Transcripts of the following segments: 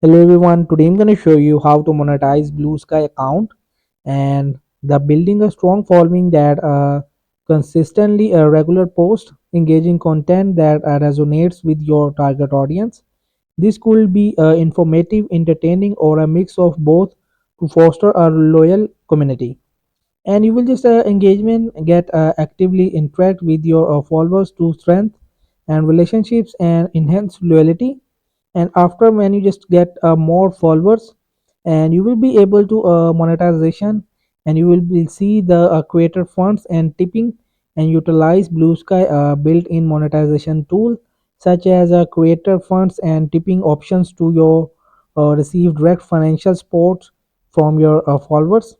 Hello everyone, today I'm going to show you how to monetize Bluesky account and the building a strong following that consistently a regular post, engaging content that resonates with your target audience. This could be informative, entertaining or a mix of both to foster a loyal community. And you will just engagement get actively interact with your followers to strengthen and relationships and enhance loyalty. And after when you just get more followers and you will be able to monetization, and you will be see the creator funds and tipping and utilize blue sky built-in monetization tool such as creator funds and tipping options to your receive direct financial support from your followers.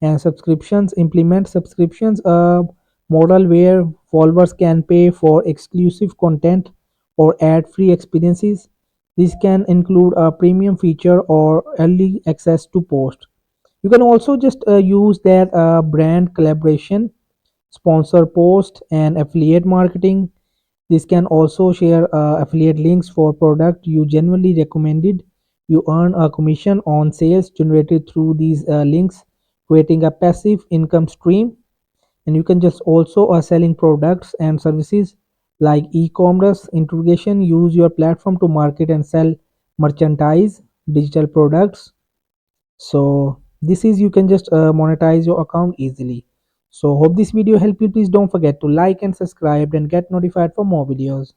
And subscriptions implement subscriptions a model where followers can pay for exclusive content or ad free experiences. This can include a premium feature or early access to post. You can also just use that brand collaboration, sponsor post and affiliate marketing. This can also share affiliate links for product you genuinely recommended. You earn a commission on sales generated through these links, creating a passive income stream. And you can just also selling products and services like e-commerce integration. Use your platform to market and sell merchandise, digital products. So this is you can just monetize your account easily. So hope this video helped you. Please don't forget to like and subscribe and get notified for more videos.